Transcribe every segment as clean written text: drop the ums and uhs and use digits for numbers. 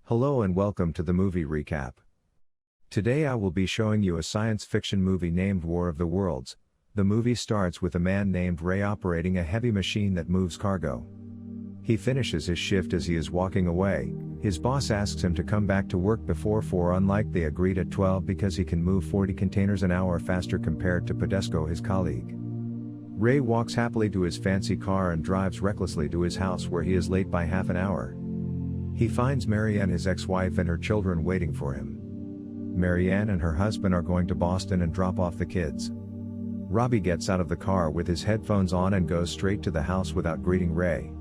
Hello and welcome to the movie recap. Today I will be showing you a science fiction movie named War of the Worlds. The movie starts with a man named Ray operating a heavy machine that moves cargo. He finishes his shift as he is walking away. His boss asks him to come back to work before 4, unlike they agreed at 12, because he can move 40 containers an hour faster compared to Podesco, his colleague. Ray walks happily to his fancy car and drives recklessly to his house, where he is late by half an hour. He finds Marianne, his ex-wife, and her children waiting for him. Marianne and her husband are going to Boston and drop off the kids. Robbie gets out of the car with his headphones on and goes straight to the house without greeting Ray.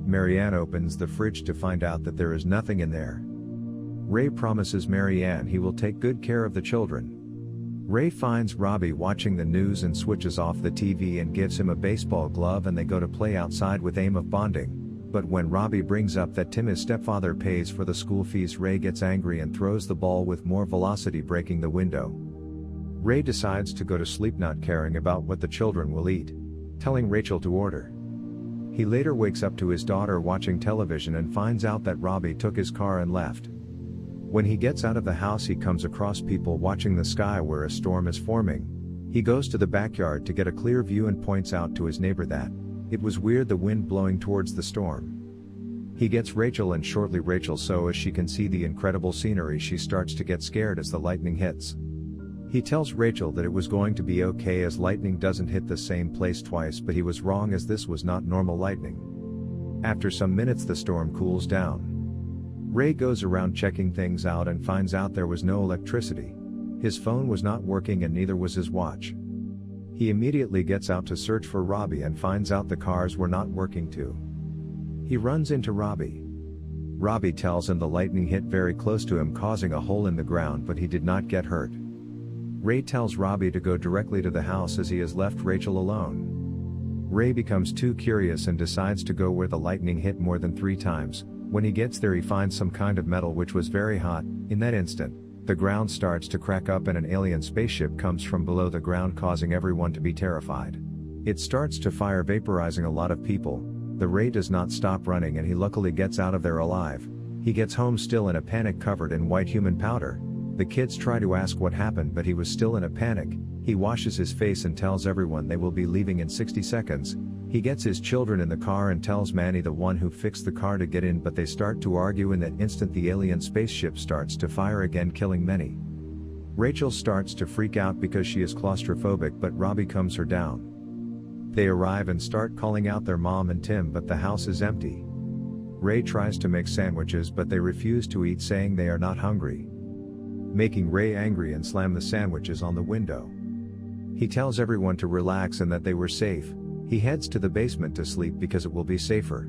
Marianne opens the fridge to find out that there is nothing in there. Ray promises Marianne he will take good care of the children. Ray finds Robbie watching the news and switches off the TV and gives him a baseball glove, and they go to play outside with aim of bonding. But when Robbie brings up that Tim, his stepfather, pays for the school fees, Ray gets angry and throws the ball with more velocity, breaking the window. Ray decides to go to sleep, not caring about what the children will eat, telling Rachel to order. He later wakes up to his daughter watching television and finds out that Robbie took his car and left. When he gets out of the house, he comes across people watching the sky where a storm is forming. He goes to the backyard to get a clear view and points out to his neighbor that it was weird, the wind blowing towards the storm. He gets Rachel, and shortly Rachel, so as she can see the incredible scenery, she starts to get scared as the lightning hits. He tells Rachel that it was going to be okay as lightning doesn't hit the same place twice, but he was wrong, as this was not normal lightning. After some minutes the storm cools down. Ray goes around checking things out and finds out there was no electricity. His phone was not working and neither was his watch. He immediately gets out to search for Robbie and finds out the cars were not working too. He runs into Robbie. Robbie tells him the lightning hit very close to him, causing a hole in the ground, but he did not get hurt. Ray tells Robbie to go directly to the house as he has left Rachel alone. Ray becomes too curious and decides to go where the lightning hit more than 3 times. When he gets there, he finds some kind of metal which was very hot. In that instant, the ground starts to crack up and an alien spaceship comes from below the ground, causing everyone to be terrified. It starts to fire, vaporizing a lot of people. The Ray does not stop running and he luckily gets out of there alive. He gets home still in a panic, covered in white human powder. The kids try to ask what happened, but he was still in a panic. He washes his face and tells everyone they will be leaving in 60 seconds. He gets his children in the car and tells Manny, the one who fixed the car, to get in, but they start to argue. In that instant the alien spaceship starts to fire again, killing many. Rachel starts to freak out because she is claustrophobic, but Robbie calms her down. They arrive and start calling out their mom and Tim, but the house is empty. Ray tries to make sandwiches, but they refuse to eat, saying they are not hungry, making Ray angry and slam the sandwiches on the window. He tells everyone to relax and that they were safe. He heads to the basement to sleep because it will be safer.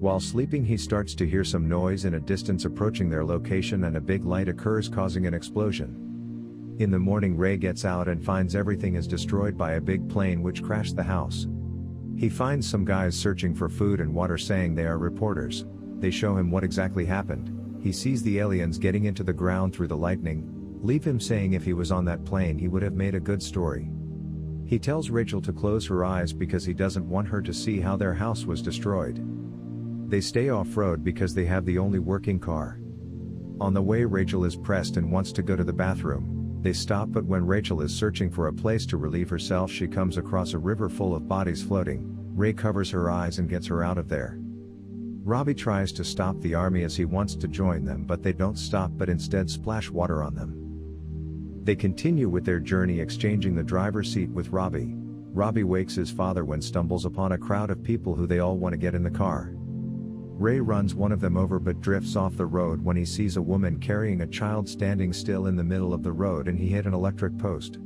While sleeping, he starts to hear some noise in a distance approaching their location, and a big light occurs, causing an explosion. In the morning, Ray gets out and finds everything is destroyed by a big plane which crashed the house. He finds some guys searching for food and water, saying they are reporters. They show him what exactly happened. He sees the aliens getting into the ground through the lightning. Leave him, saying if he was on that plane he would have made a good story. He tells Rachel to close her eyes because he doesn't want her to see how their house was destroyed. They stay off-road because they have the only working car. On the way, Rachel is pressed and wants to go to the bathroom. They stop, but when Rachel is searching for a place to relieve herself, she comes across a river full of bodies floating. Ray covers her eyes and gets her out of there. Robbie tries to stop the army as he wants to join them, but they don't stop, but instead splash water on them. They continue with their journey, exchanging the driver's seat with Robbie. Robbie wakes his father when stumbles upon a crowd of people who they all want to get in the car. Ray runs one of them over but drifts off the road when he sees a woman carrying a child standing still in the middle of the road, and he hit an electric post.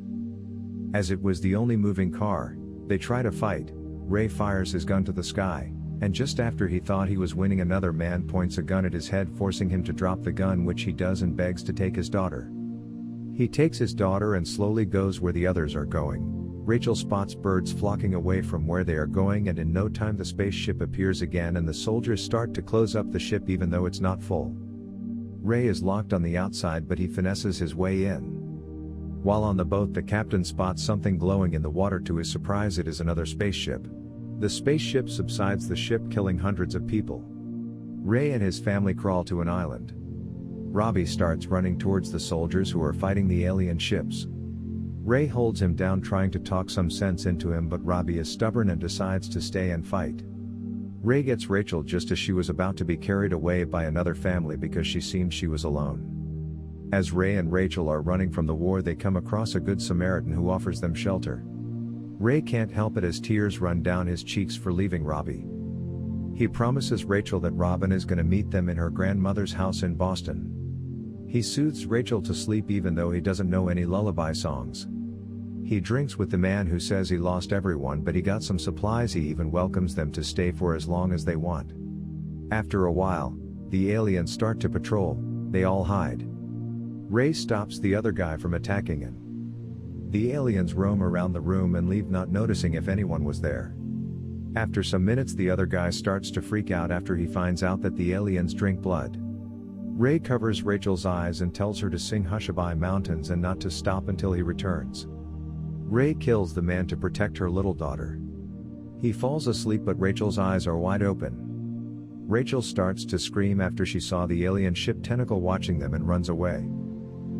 As it was the only moving car, they try to fight. Ray fires his gun to the sky, and just after he thought he was winning, another man points a gun at his head, forcing him to drop the gun, which he does, and begs to take his daughter. He takes his daughter and slowly goes where the others are going. Rachel spots birds flocking away from where they are going, and in no time the spaceship appears again and the soldiers start to close up the ship even though it's not full. Ray is locked on the outside, but he finesses his way in. While on the boat, the captain spots something glowing in the water. To his surprise, it is another spaceship. The spaceship subsides the ship, killing hundreds of people. Ray and his family crawl to an island. Robbie starts running towards the soldiers who are fighting the alien ships. Ray holds him down trying to talk some sense into him, but Robbie is stubborn and decides to stay and fight. Ray gets Rachel just as she was about to be carried away by another family because she seemed she was alone. As Ray and Rachel are running from the war, they come across a good Samaritan who offers them shelter. Ray can't help it as tears run down his cheeks for leaving Robbie. He promises Rachel that Robin is going to meet them in her grandmother's house in Boston. He soothes Rachel to sleep even though he doesn't know any lullaby songs. He drinks with the man who says he lost everyone but he got some supplies. He even welcomes them to stay for as long as they want. After a while, the aliens start to patrol. They all hide. Ray stops the other guy from attacking him. The aliens roam around the room and leave, not noticing if anyone was there. After some minutes, the other guy starts to freak out after he finds out that the aliens drink blood. Ray covers Rachel's eyes and tells her to sing Hushabye Mountains and not to stop until he returns. Ray kills the man to protect her little daughter. He falls asleep but Rachel's eyes are wide open. Rachel starts to scream after she saw the alien ship tentacle watching them and runs away.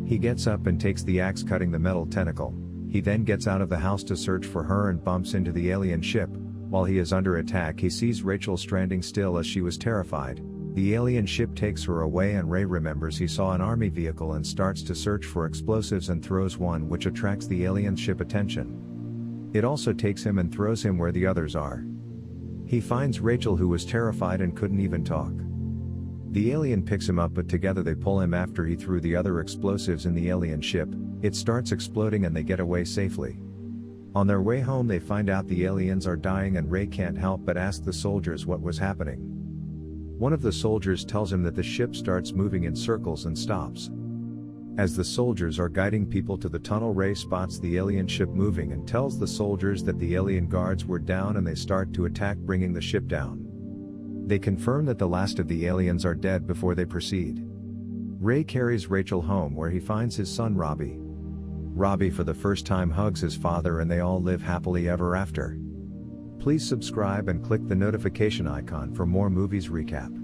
He gets up and takes the axe cutting the metal tentacle. He then gets out of the house to search for her and bumps into the alien ship. While he is under attack, he sees Rachel stranding still as she was terrified. The alien ship takes her away and Ray remembers he saw an army vehicle and starts to search for explosives and throws one, which attracts the alien ship attention. It also takes him and throws him where the others are. He finds Rachel, who was terrified and couldn't even talk. The alien picks him up but together they pull him after he threw the other explosives in the alien ship. It starts exploding and they get away safely. On their way home they find out the aliens are dying and Ray can't help but ask the soldiers what was happening. One of the soldiers tells him that the ship starts moving in circles and stops. As the soldiers are guiding people to the tunnel, Ray spots the alien ship moving and tells the soldiers that the alien guards were down and they start to attack, bringing the ship down. They confirm that the last of the aliens are dead before they proceed. Ray carries Rachel home where he finds his son Robbie. Robbie for the first time hugs his father and they all live happily ever after. Please subscribe and click the notification icon for more movies recap.